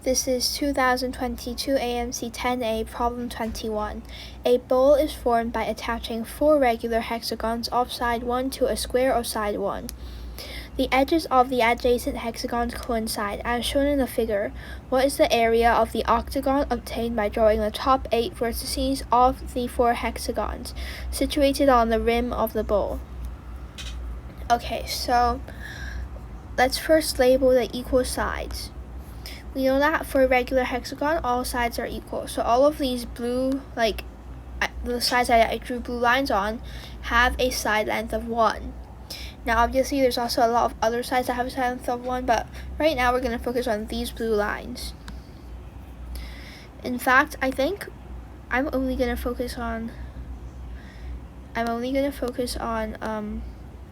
This is 2022 AMC 10A Problem 21. A bowl is formed by attaching 4 regular hexagons off side 1 to a square of side 1. The edges of the adjacent hexagons coincide, as shown in the figure. What is the area of the octagon obtained by drawing the top 8 vertices of the 4 hexagons situated on the rim of the bowl? Okay, so let's first label the equal sides. We know that for a regular hexagon, all sides are equal. So all of these blue, the sides that I drew blue lines on, have a side length of 1. Now obviously there's also a lot of other sides that have a side length of 1, but right now we're going to focus on these blue lines. In fact, I think I'm only going to focus on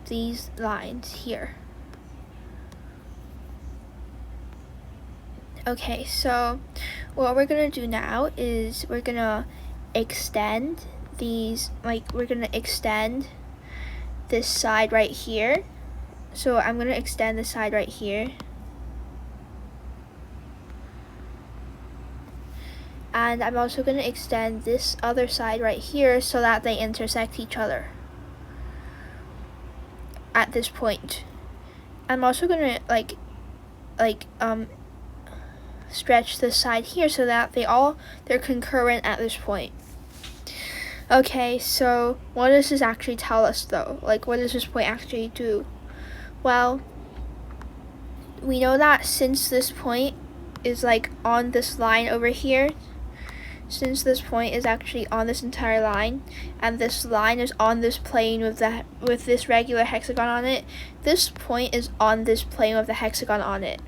these lines here. Okay, so what we're gonna do now is we're gonna extend these, we're gonna extend this side right here. So I'm gonna extend the side right here. And I'm also gonna extend this other side right here so that they intersect each other at this point. I'm also gonna stretch this side here so that they're concurrent at this point. Okay, so what does this actually tell us though? What does this point actually do? Well, we know that since this point is on this line over here, since this point is actually on this entire line, and this line is on this plane with this regular hexagon on it, this point is on this plane with the hexagon on it.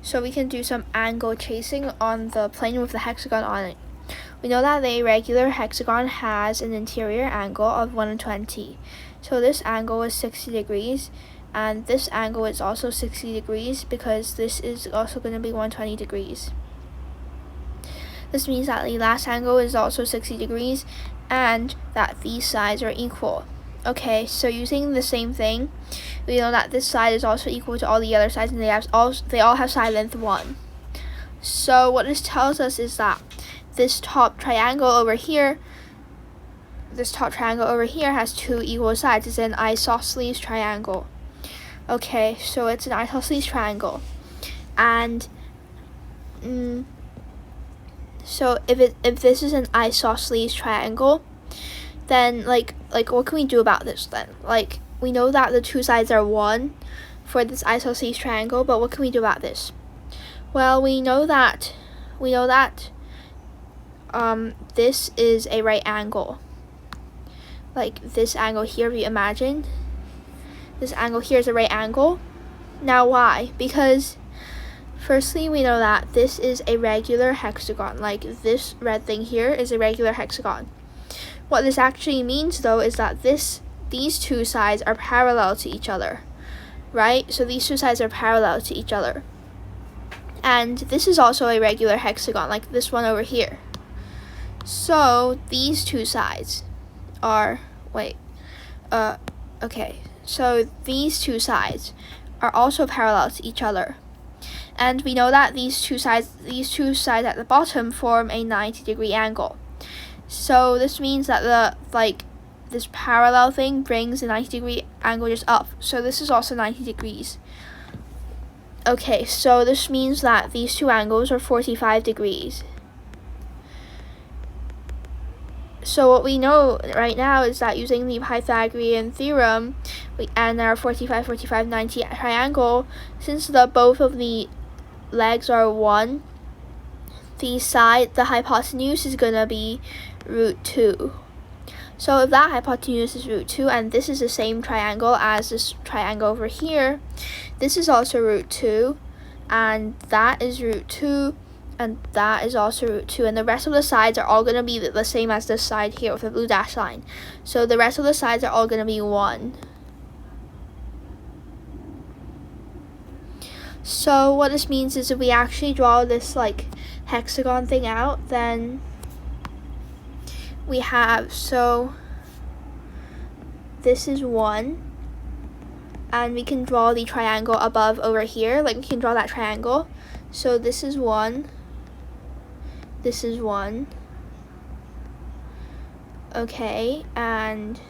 So we can do some angle chasing on the plane with the hexagon on it. We know that the regular hexagon has an interior angle of 120. So this angle is 60 degrees, and this angle is also 60 degrees because this is also going to be 120 degrees. This means that the last angle is also 60 degrees and that these sides are equal. Okay, so using the same thing, we know that this side is also equal to all the other sides, and they all have side length 1. So what this tells us is that this top triangle over here has 2 equal sides. It's an isosceles triangle. Okay, so it's an isosceles triangle, and so if this is an isosceles triangle, then what can we do about this then? We know that the 2 sides are 1 for this isosceles triangle, but what can we do about this? Well, we know that this is a right angle. This angle here, if you imagine, this angle here is a right angle. Now why? Because firstly, we know that this is a regular hexagon. This red thing here is a regular hexagon. What this actually means though is that these 2 sides are parallel to each other, right? So these 2 sides are parallel to each other. And this is also a regular hexagon, like this one over here. So these 2 sides are, so these 2 sides are also parallel to each other. And we know that these two sides at the bottom form a 90-degree angle. So this means that this parallel thing brings the 90-degree angle just up. So this is also 90 degrees. Okay, so this means that these 2 angles are 45 degrees. So what we know right now is that using the Pythagorean theorem and our 45, 45, 90 triangle, since both of the legs are 1, the hypotenuse is going to be √2. So if that hypotenuse is √2, and this is the same triangle as this triangle over here, this is also √2, and that is √2, and that is also √2, and the rest of the sides are all going to be the same as this side here with the blue dash line. So the rest of the sides are all going to be 1. So what this means is if we actually draw this hexagon thing out, then we have, so this is 1, and we can draw the triangle above over here, we can draw that triangle. So this is 1. This is 1. Okay, and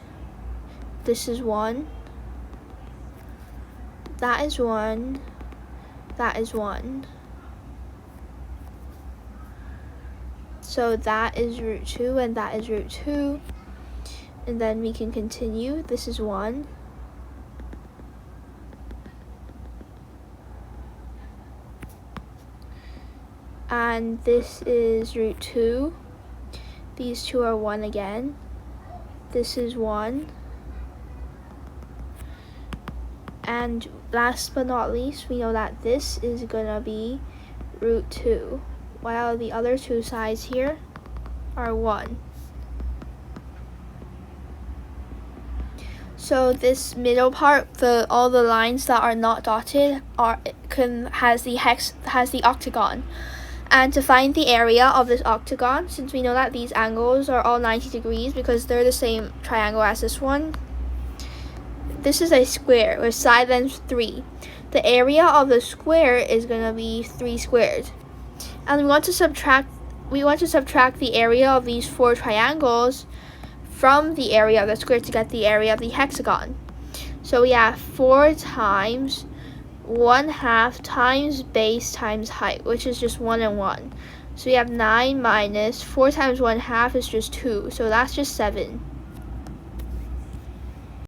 this is 1. That is 1. That is 1. So that is root 2, and that is root 2. And then we can continue. This is 1. And this is root 2. These two are 1 again. This is 1. And last but not least, we know that this is gonna be root 2, while the other two sides here are 1. So this middle part, all the lines that are not dotted has the octagon. And to find the area of this octagon, since we know that these angles are all 90 degrees because they're the same triangle as this one, this is a square with side length 3. The area of the square is going to be 3 squared. And we want to subtract the area of these 4 triangles from the area of the square to get the area of the hexagon. So we have 4 times 1/2 times base times height, which is just 1 and 1. So we have 9 minus 4 times 1/2 is just 2, so that's just 7.